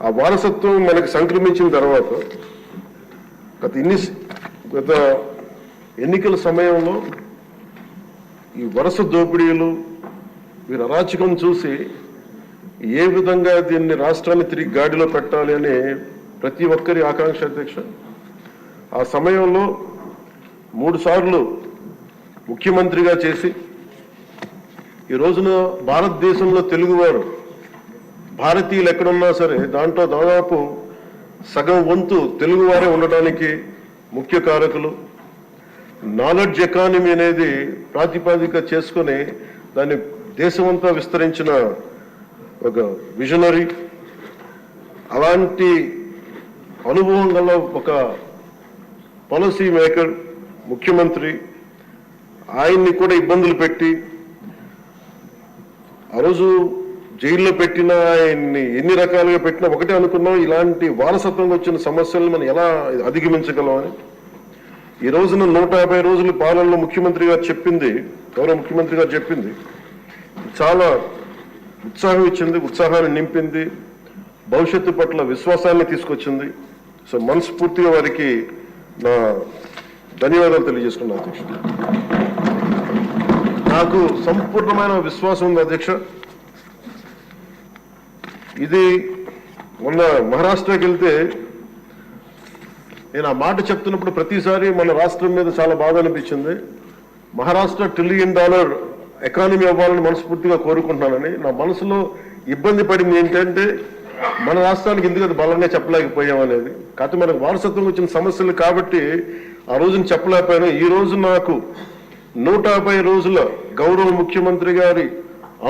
ఆ వారసత్వం మనకి సంక్రమించిన తర్వాత గత ఎన్నికల సమయంలో ఈ వరుస దోపిడీలు వీరి అరాచకం చూసి ఏ విధంగా దీన్ని రాష్ట్రాన్ని తిరిగి గాడిలో పెట్టాలి అని ప్రతి ఒక్కరి ఆకాంక్ష అధ్యక్ష. ఆ సమయంలో 3 సార్లు ముఖ్యమంత్రిగా చేసి ఈ రోజున భారతదేశంలో తెలుగువారు భారతీయులు ఎక్కడున్నా సరే దాంట్లో దాదాపు సగం వంతు తెలుగువారే ఉండడానికి ముఖ్య కారకులు. నాలెడ్జ్ ఎకానమీ అనేది ప్రాతిపాదిక చేసుకొని దాన్ని దేశమంతా విస్తరించిన ఒక విజనరీ. అలాంటి అనుభవం గల ఒక పాలసీ మేకర్ ముఖ్యమంత్రి, ఆయన్ని కూడా ఇబ్బందులు పెట్టి ఆ రోజు జైల్లో పెట్టినా ఆయన్ని ఎన్ని రకాలుగా పెట్టినా ఒకటే అనుకున్నాం, ఇలాంటి వారసత్వంగా వచ్చిన సమస్యలను మనం ఎలా అధిగమించగలం అని. ఈ రోజున 150 రోజుల పాలనలో ముఖ్యమంత్రి గారు చెప్పింది, గౌరవ ముఖ్యమంత్రి గారు చెప్పింది చాలా ఉత్సాహం ఇచ్చింది, ఉత్సాహాన్ని నింపింది, భవిష్యత్తు పట్ల విశ్వాసాన్ని తీసుకొచ్చింది. సో మనస్ఫూర్తిగా వారికి నా ధన్యవాదాలు తెలియజేసుకున్నాను అధ్యక్ష. నాకు సంపూర్ణమైన విశ్వాసం ఉంది అధ్యక్ష. ఇది మొన్న మహారాష్ట్రకి వెళ్తే నేను ఆ మాట చెప్తున్నప్పుడు ప్రతిసారి మన రాష్ట్రం మీద చాలా బాధ అనిపించింది. మహారాష్ట్ర $1 ట్రిలియన్ ఎకానమీ అవ్వాలని మనస్ఫూర్తిగా కోరుకుంటున్నానని. నా మనసులో ఇబ్బంది పడింది ఏంటంటే మన రాష్ట్రానికి ఎందుకంటే బలంగా చెప్పలేకపోయాం అనేది. కాకపోతే మనకు వారసత్వం వచ్చిన సమస్యలు కాబట్టి ఆ రోజున చెప్పలేకపోయాను. ఈ రోజు నాకు 150 రోజుల గౌరవ ముఖ్యమంత్రి గారి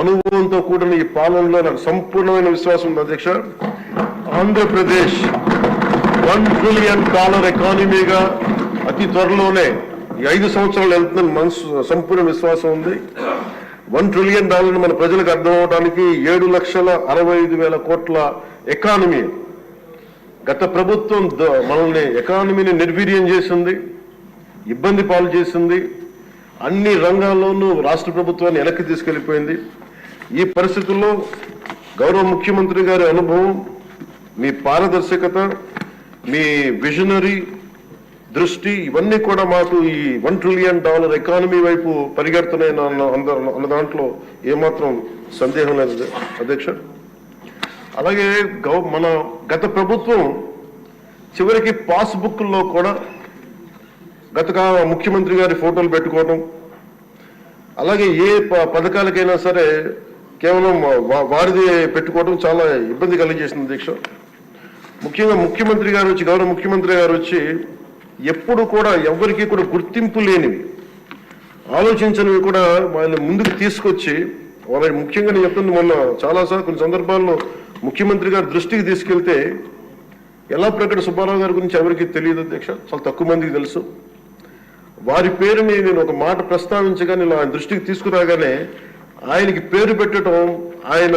అనుభవంతో కూడిన ఈ పాలనలో నాకు సంపూర్ణమైన విశ్వాసం ఉంది అధ్యక్ష. ఆంధ్రప్రదేశ్ $1 ట్రిలియన్ ఎకానమీగా అతి త్వరలోనే ఈ 5 సంవత్సరాలు వెళ్తుందని మనసు సంపూర్ణ విశ్వాసం ఉంది. $1 ట్రిలియన్ మన ప్రజలకు అర్థం అవడానికి 7,65,000 కోట్ల ఎకానమీ. గత ప్రభుత్వం మనల్ని ఎకానమీని నిర్వీర్యం చేసింది, ఇబ్బంది పాలు చేసింది, అన్ని రంగాల్లోనూ రాష్ట్ర ప్రభుత్వాన్ని వెనక్కి తీసుకెళ్లిపోయింది. ఈ పరిస్థితుల్లో గౌరవ ముఖ్యమంత్రి గారి అనుభవం, మీ పారదర్శకత, మీ విజనరీ దృష్టి ఇవన్నీ కూడా మాకు ఈ $1 ట్రిలియన్ ఎకానమీ వైపు పరిగెడుతున్నాయి అన్న దాంట్లో ఏమాత్రం సందేహం లేదు అధ్యక్ష. అలాగే మన గత ప్రభుత్వం చివరికి పాస్బుక్లో కూడా గత ముఖ్యమంత్రి గారి ఫోటోలు పెట్టుకోవడం, అలాగే ఏ పథకాలకైనా సరే కేవలం వారిది పెట్టుకోవడం చాలా ఇబ్బంది కలిగజేసింది అధ్యక్ష. ముఖ్యంగా ముఖ్యమంత్రి గారు వచ్చి, గౌరవ ముఖ్యమంత్రి గారు వచ్చి ఎప్పుడు కూడా ఎవరికి కూడా గుర్తింపు లేనివి, ఆలోచించనివి కూడా వాళ్ళని ముందుకు తీసుకొచ్చి వాళ్ళని ముఖ్యంగా నేను చెప్తుంది మొన్న చాలాసార్లు కొన్ని సందర్భాల్లో ముఖ్యమంత్రి గారి దృష్టికి తీసుకెళ్తే ఎల్లాప్రగడ సుబ్బారావు గారి గురించి ఎవరికి తెలియదు అధ్యక్ష, చాలా తక్కువ మందికి తెలుసు. వారి పేరుని నేను ఒక మాట ప్రస్తావించగానే ఆయన దృష్టికి తీసుకురాగానే ఆయనకి పేరు పెట్టడం ఆయన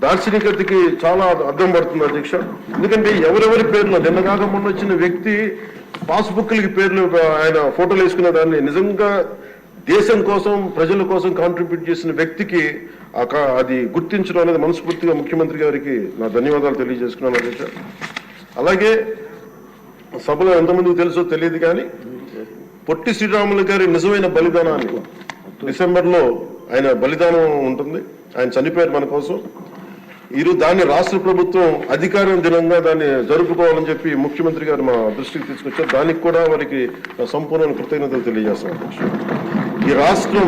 దార్శనికతకి చాలా అర్థం పడుతుంది అధ్యక్ష. ఎందుకంటే ఎవరెవరి పేర్లు నిన్న కాక మొన్న వచ్చిన వ్యక్తి పాస్బుక్లకి పేర్లు ఆయన ఫోటోలు వేసుకున్న దాన్ని నిజంగా దేశం కోసం ప్రజల కోసం కాంట్రిబ్యూట్ చేసిన వ్యక్తికి అది గుర్తించడం అనేది మనస్ఫూర్తిగా ముఖ్యమంత్రి గారికి నా ధన్యవాదాలు తెలియజేసుకున్నాను అధ్యక్ష. అలాగే సభలో ఎంతమందికి తెలుసో తెలియదు కానీ పొట్టి శ్రీరాములు గారి నిజమైన బలిదానాన్ని డిసెంబర్లో ఆయన బలిదానం ఉంటుంది, ఆయన చనిపోయారు మన కోసం. ఈరోజు దాన్ని రాష్ట్ర ప్రభుత్వం అధికార దినంగా దాన్ని జరుపుకోవాలని చెప్పి ముఖ్యమంత్రి గారు మా దృష్టికి తీసుకొచ్చారు. దానికి కూడా వారికి సంపూర్ణ కృతజ్ఞతలు తెలియజేస్తున్నాను. ఈ రాష్ట్రం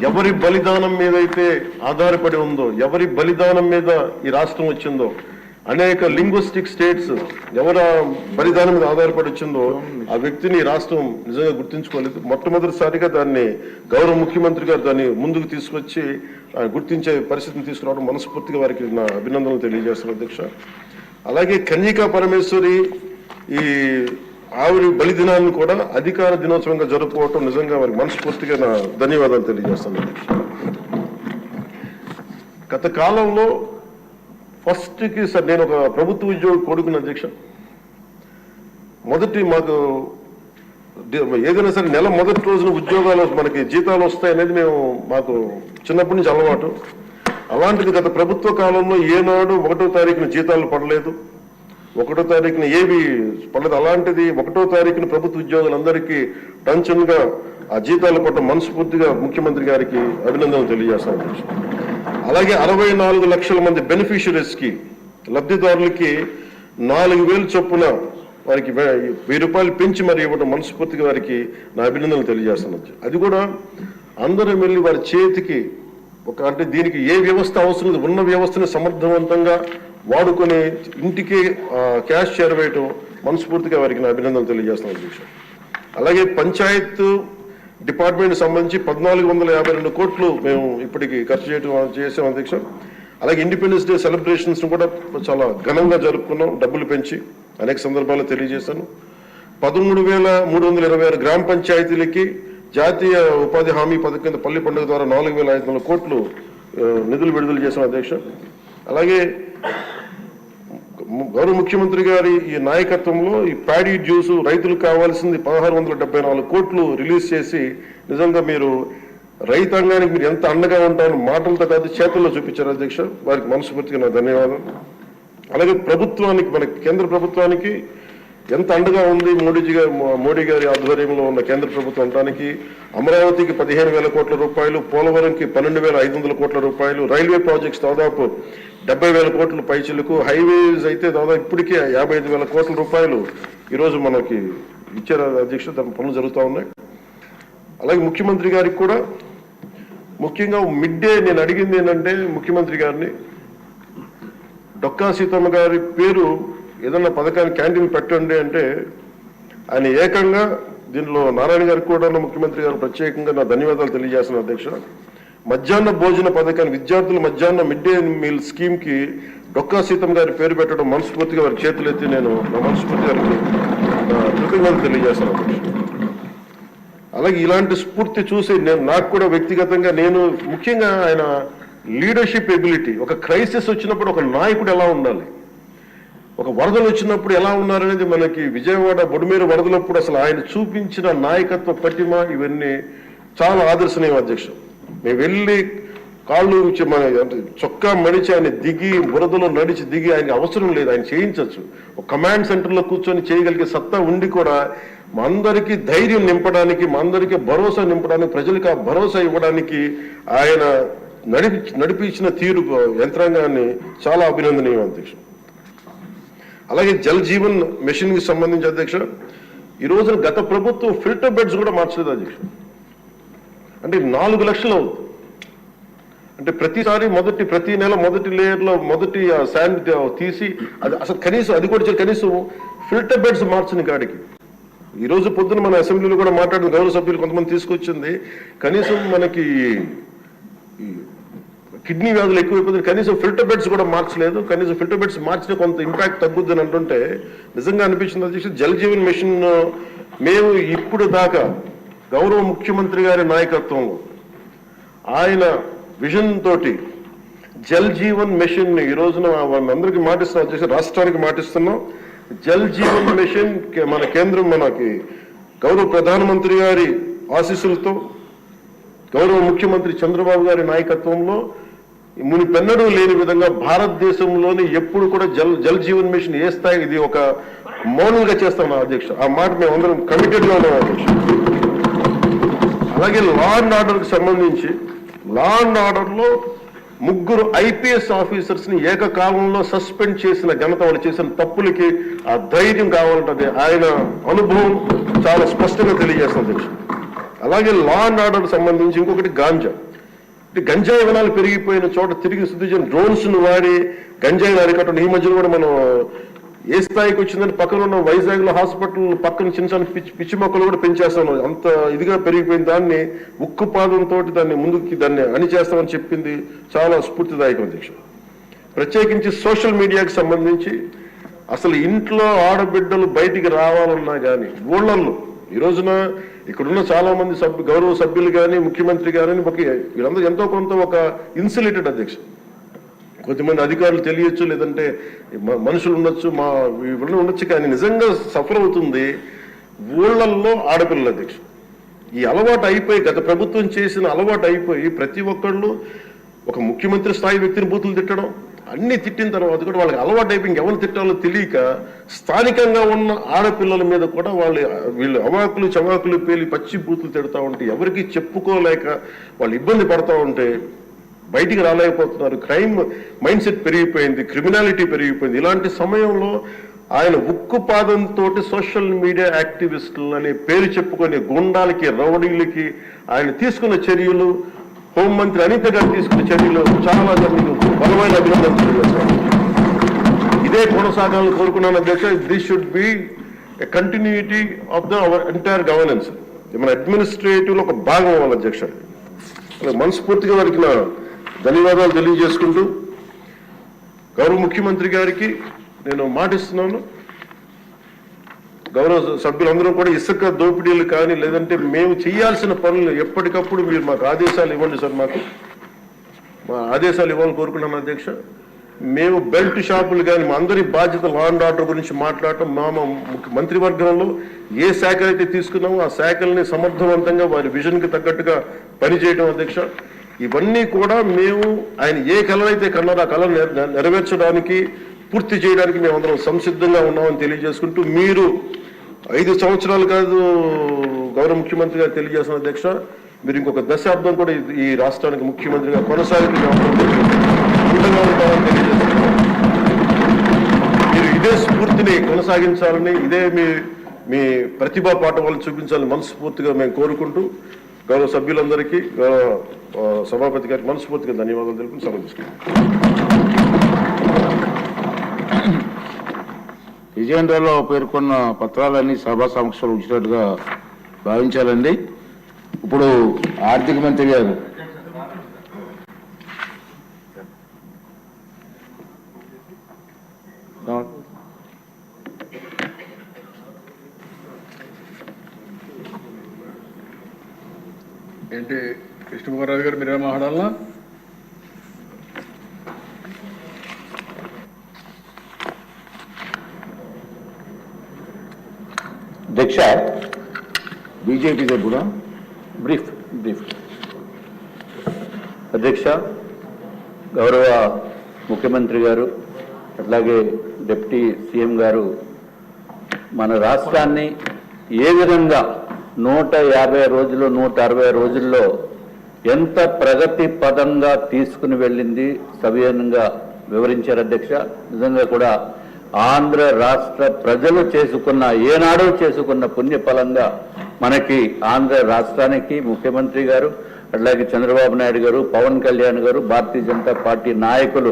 ఎవరి బలిదానం మీద అయితే ఆధారపడి ఉందో, ఎవరి బలిదానం మీద ఈ రాష్ట్రం వచ్చిందో, అనేక లింగ్విస్టిక్ స్టేట్స్ ఎవరు బలిదానం మీద ఆధారపడి వచ్చిందో ఆ వ్యక్తిని రాష్ట్రం నిజంగా గుర్తించుకోలేదు. మొట్టమొదటిసారిగా దాన్ని గౌరవ ముఖ్యమంత్రి గారు దాన్ని ముందుకు తీసుకొచ్చి గుర్తించే పరిస్థితిని తీసుకురావడం మనస్ఫూర్తిగా వారికి నా అభినందనలు తెలియజేస్తున్నాను అధ్యక్ష. అలాగే కన్యకా పరమేశ్వరి ఈ ఆవిరి బలిదినాన్ని కూడా అధికార దినోత్సవంగా జరుపుకోవటం నిజంగా వారికి మనస్ఫూర్తిగా నా ధన్యవాదాలు తెలియజేస్తాను అధ్యక్ష. గత కాలంలో ఫస్ట్కి సార్ నేను ఒక ప్రభుత్వ ఉద్యోగి కొడుకున్న అధ్యక్ష. మాకు ఏదైనా సరే నెల మొదటి రోజున ఉద్యోగాలు మనకి జీతాలు వస్తాయనేది మాకు చిన్నప్పటి నుంచి అలవాటు. అలాంటిది గత ప్రభుత్వ కాలంలో ఏనాడు 1వ తారీఖున జీతాలు పడలేదు, 1వ తారీఖున ఏవి పడలేదు. అలాంటిది 1వ తారీఖున ప్రభుత్వ ఉద్యోగులందరికీ టెన్షన్గా ఆ జీతాలు పడ్డ మనస్ఫూర్తిగా ముఖ్యమంత్రి గారికి అభినందనలు తెలియజేస్తాను. అలాగే 64 లక్షల మంది బెనిఫిషరీస్కి, లబ్ధిదారులకి 4,000 చొప్పున వారికి 1000 రూపాయలు పెంచి మరి ఇవ్వడం మనస్ఫూర్తిగా వారికి నా అభినందనలు తెలియజేస్తున్నాను. అది కూడా అందరం వెళ్ళి వారి చేతికి అంటే దీనికి ఏ వ్యవస్థ అవసరం, ఉన్న వ్యవస్థని సమర్థవంతంగా వాడుకొని ఇంటికి క్యాష్ చేరవేయటం మనస్ఫూర్తిగా వారికి నా అభినందనలు తెలియజేస్తున్నాను అధ్యక్ష. అలాగే పంచాయత్ డిపార్ట్మెంట్ సంబంధించి 1,452 కోట్లు మేము ఇప్పటికి ఖర్చు చేసాం అధ్యక్ష. అలాగే ఇండిపెండెన్స్ డే సెలబ్రేషన్స్ కూడా చాలా ఘనంగా జరుపుకున్నాం, డబ్బులు పెంచి అనేక సందర్భాల్లో తెలియజేశాను. 13,326 గ్రామ పంచాయతీలకి జాతీయ ఉపాధి హామీ పథకం కింద పల్లి పండుగ ద్వారా 4,500 కోట్లు నిధులు విడుదల చేశాం అధ్యక్ష. అలాగే గౌరవ ముఖ్యమంత్రి గారి ఈ నాయకత్వంలో ఈ ప్యాడీ జ్యూస్ రైతులకు కావాల్సింది 1,674 కోట్లు రిలీజ్ చేసి నిజంగా మీరు రైతాంగానికి మీరు ఎంత అండగా ఉంటారో మాటలతో కాదు చేతుల్లో చూపించారు అధ్యక్ష. వారికి మనస్ఫూర్తిగా నా ధన్యవాదాలు. అలాగే ప్రభుత్వానికి, మన కేంద్ర ప్రభుత్వానికి ఎంత అండగా ఉంది మోడీ గారి ఆధ్వర్యంలో ఉన్న కేంద్ర ప్రభుత్వం అనడానికి అమరావతికి 15,000 కోట్ల రూపాయలు, పోలవరంకి 12,500 కోట్ల రూపాయలు, రైల్వే ప్రాజెక్ట్స్ దాదాపు 70,000 కోట్ల పైచిలకు, హైవేస్ అయితే దాదాపు ఇప్పటికే 55,000 కోట్ల రూపాయలు ఈరోజు మనకి ఇచ్చారు అధ్యక్ష. దాని పనులు జరుగుతూ ఉన్నాయి. అలాగే ముఖ్యమంత్రి గారికి కూడా ముఖ్యంగా మిడ్ డే నేను అడిగింది ఏంటంటే ముఖ్యమంత్రి గారిని, డొక్కా సీతమ్మ గారి పేరు ఏదన్నా పథకాన్ని క్యాంటీన్ పెట్టండి అంటే ఆయన ఏకంగా దీనిలో నారాయణ గారికి కూడా ముఖ్యమంత్రి గారు ప్రత్యేకంగా నా ధన్యవాదాలు తెలియజేస్తున్నాను అధ్యక్ష. మధ్యాహ్న భోజన పథకాన్ని, విద్యార్థుల మధ్యాహ్న మిడ్ డే మీల్ స్కీమ్ కి డొక్కా సీతమ్మ గారి పేరు పెట్టడం మనస్ఫూర్తిగా వారి చేతులెత్తి నేను నా మనస్ఫూర్తి గారికి కృతజ్ఞతలు తెలియజేస్తున్నాను అధ్యక్ష. అలాగే ఇలాంటి స్ఫూర్తి చూసి నాకు కూడా వ్యక్తిగతంగా నేను ముఖ్యంగా ఆయన లీడర్షిప్ ఎబిలిటీ, ఒక క్రైసిస్ వచ్చినప్పుడు ఒక నాయకుడు ఎలా ఉండాలి, ఒక వరదలు వచ్చినప్పుడు ఎలా ఉన్నారనేది మనకి విజయవాడ బొడుమేరు వరదలప్పుడు అసలు ఆయన చూపించిన నాయకత్వ పటిమ ఇవన్నీ చాలా ఆదర్శనీయం అధ్యక్ష. మేము వెళ్ళి కాళ్ళు మన చొక్కా మడిచి ఆయన దిగి బురదలో నడిచి దిగి ఆయన అవసరం లేదు, ఆయన చేయించవచ్చు. ఒక కమాండ్ సెంటర్లో కూర్చొని చేయగలిగే సత్తా ఉండి కూడా మా అందరికీ ధైర్యం నింపడానికి, మా అందరికీ భరోసా నింపడానికి, ప్రజలకు ఆ భరోసా ఇవ్వడానికి ఆయన నడిపించిన తీరు యంత్రాంగాన్ని చాలా అభినందనీయం అధ్యక్ష. అలాగే జల్ జీవన్ మిషన్ కి సంబంధించి అధ్యక్ష, ఈ రోజున గత ప్రభుత్వం ఫిల్టర్ బెడ్స్ కూడా మార్చలేదు అధ్యక్ష. అంటే 4 లక్షలు అవుతుంది. అంటే ప్రతి నెల మొదటి లేయర్లో మొదటి శాండ్ తీసి అది అసలు కనీసం అది కూడా కనీసం ఫిల్టర్ బెడ్స్ మార్చని కాడికి ఈ రోజు పొద్దున మన అసెంబ్లీలో కూడా మాట్లాడిన గౌరవ సభ్యులు కొంతమంది తీసుకొచ్చింది, కనీసం మనకి కిడ్నీ వ్యాధులు ఎక్కువైపోతుంది, కనీసం ఫిల్టర్ బెడ్స్ కూడా మార్చలేదు. కనీసం ఫిల్టర్ బెడ్స్ మార్చిన కొంత ఇంపాక్ట్ తగ్గుద్దని అంటుంటే నిజంగా అనిపించింది అధ్యక్ష. జల్ జీవన్ మిషన్ మేము ఇప్పుడు దాకా గౌరవ ముఖ్యమంత్రి గారి నాయకత్వంలో ఆయన విజన్ తోటి జల్ జీవన్ మిషన్ ఈ రోజున అందరికీ మాటిస్తున్నాం అధ్యక్ష, రాష్ట్రానికి మాటిస్తున్నాం. జల్ జీవన్ మిషన్ మన కేంద్రం మనకి గౌరవ ప్రధానమంత్రి గారి ఆశీస్సులతో, గౌరవ ముఖ్యమంత్రి చంద్రబాబు గారి నాయకత్వంలో మునిపెన్నడూ లేని విధంగా భారతదేశంలోని ఎప్పుడు కూడా జల్ జీవన్ మిషన్ ఏ స్థాయి, ఇది ఒక మౌనంగా చేస్తాం అధ్యక్ష. ఆ మాట మేము అందరం కమిటెడ్ గా ఉన్నాం అధ్యక్ష. అలాగే లా అండ్ ఆర్డర్ కి సంబంధించి లా అండ్ ఆర్డర్ లో 3 IPS ఆఫీసర్స్ ని ఏకకాలంలో సస్పెండ్ చేసిన ఘనత, వాళ్ళు చేసిన తప్పులకి ఆ ధైర్యం కావాలంటే ఆయన అనుభవం చాలా స్పష్టంగా తెలియజేస్తుంది. అలాగే లా అండ్ ఆర్డర్ సంబంధించి ఇంకొకటి గంజాయి వనాలు పెరిగిపోయిన చోట తిరిగి శుద్ధి డ్రోన్స్ ను వాడి గంజాయిని అరికట్టడం. ఈ మధ్యలో కూడా మనం ఏ స్థాయికి వచ్చిందని పక్కన ఉన్న వైజాగ్ లో హాస్పిటల్ పక్కన చిన్న పిచ్చి మొక్కలు కూడా పెంచేస్తాం. అంత ఇదిగా పెరిగిపోయిన దాన్ని ఉక్కుపాదంతో దాన్ని అణిచేస్తామని చెప్పింది చాలా స్ఫూర్తిదాయకం అధ్యక్ష. ప్రత్యేకించి సోషల్ మీడియాకి సంబంధించి అసలు ఇంట్లో ఆడబిడ్డలు బయటికి రావాలన్నా కానీ ఊళ్ళల్లో ఈ రోజున ఇక్కడున్న చాలా మంది గౌరవ సభ్యులు కానీ ముఖ్యమంత్రి కానీ వీళ్ళందరూ ఎంతో కొంత ఒక ఇన్సులేటెడ్ అధ్యక్ష. కొంతమంది అధికారులు తెలియచ్చు, లేదంటే మనుషులు ఉండొచ్చు, వీళ్ళు ఉండొచ్చు, కానీ నిజంగా సఫర్ అవుతుంది ఊళ్ళల్లో ఆడపిల్లల అధ్యక్ష. ఈ అలవాటు అయిపోయి, గత ప్రభుత్వం చేసిన అలవాటు అయిపోయి ప్రతి ఒక్కళ్ళు ఒక ముఖ్యమంత్రి స్థాయి వ్యక్తిని బూతులు తిట్టడం, అన్ని తిట్టిన తర్వాత కూడా వాళ్ళకి అలవాటు అయిపోయి ఎవరు తిట్టాలో తెలియక స్థానికంగా ఉన్న ఆడపిల్లల మీద కూడా వీళ్ళు అవాకులు చవాకులు పేలి పచ్చి బూతులు తిడతా ఉంటే ఎవరికి చెప్పుకోలేక వాళ్ళు ఇబ్బంది పడతా ఉంటే బయటికి రాలేకపోతున్నారు. క్రైమ్ మైండ్ సెట్ పెరిగిపోయింది, క్రిమినాలిటీ పెరిగిపోయింది. ఇలాంటి సమయంలో ఆయన ఉక్కుపాదంతో సోషల్ మీడియా యాక్టివిస్టులు అనే పేరు చెప్పుకొని గుండాలకి రౌడీలకి ఆయన తీసుకున్న చర్యలు, హోంమంత్రి అనిత గారు తీసుకున్న చర్యలు చాలా బలమైన అభినందనలు తెలియజేస్తాను. ఇదే కొనసాగాలని కోరుకున్నాను అధ్యక్ష. This should be a continuity of our entire governance. మన అడ్మినిస్ట్రేటివ్ లో ఒక భాగం అవ్వాలి అధ్యక్ష. మనస్ఫూర్తిగా వారికి నా ధన్యవాదాలు తెలియజేసుకుంటూ గౌరవ ముఖ్యమంత్రి గారికి నేను మాటిస్తున్నాను, గౌరవ సభ్యులందరూ కూడా ఇసుక దోపిడీలు కానీ లేదంటే మేము చేయాల్సిన పనులు ఎప్పటికప్పుడు మీరు మాకు ఆదేశాలు ఇవ్వండి సార్. మా ఆదేశాలు ఇవ్వాలని కోరుకున్నాను అధ్యక్ష. మేము బెల్ట్ షాపులు కానీ మా అందరి బాధ్యత లా అండ్ ఆర్డర్ గురించి మాట్లాడటం, మా మంత్రివర్గంలో ఏ శాఖలు అయితే తీసుకున్నామో ఆ శాఖల్ని సమర్థవంతంగా వారి విజన్కి తగ్గట్టుగా పనిచేయడం అధ్యక్ష. ఇవన్నీ కూడా మేము ఆయన ఏ కళ అయితే కన్నారో ఆ కళ నెరవేర్చడానికి పూర్తి చేయడానికి మేమందరం సంసిద్ధంగా ఉన్నామని తెలియజేసుకుంటూ, మీరు 5 సంవత్సరాలు కాదు గౌరవ ముఖ్యమంత్రి గారు తెలియజేసిన అధ్యక్ష, మీరు ఇంకొక దశాబ్దం కూడా ఈ రాష్ట్రానికి ముఖ్యమంత్రిగా కొనసాగుతూ ఉండగా ఉంటామని తెలియజేస్తున్నాం. మీరు ఇదే స్ఫూర్తిని కొనసాగించాలని, ఇదే మీ ప్రతిభా పాఠవాలను చూపించాలని మనస్ఫూర్తిగా మేము కోరుకుంటూ గౌరవ సభ్యులందరికీ సభాపతి గారికి మనస్ఫూర్తిగా ధన్యవాదాలు తెలుపుకుని సమర్పిస్తున్నాం. విజయేంద్రలో పేర్కొన్న పత్రాలన్నీ సభా సమక్షంలో ఉంచినట్టుగా భావించాలండి. ఇప్పుడు ఆర్థిక మంత్రి గారు ఏంటి కృష్ణకుమార్ గారు మీరేం మాట్లాడాలా? అధ్యక్ష, బీజేపీ తరపున బ్రీఫ్ అధ్యక్ష, గౌరవ ముఖ్యమంత్రి గారు అట్లాగే డిప్యూటీ సీఎం గారు మన రాష్ట్రాన్ని ఏ విధంగా 150 రోజులు 160 రోజుల్లో ఎంత ప్రగతి పదంగా తీసుకుని వెళ్ళింది సవివరంగా వివరించారు అధ్యక్ష. నిజంగా కూడా ఆంధ్ర రాష్ట్ర ప్రజలు ఏనాడో చేసుకున్న పుణ్యఫలంగా మనకి ఆంధ్ర రాష్ట్రానికి ముఖ్యమంత్రి గారు అట్లాగే చంద్రబాబు నాయుడు గారు, పవన్ కళ్యాణ్ గారు, భారతీయ జనతా పార్టీ నాయకులు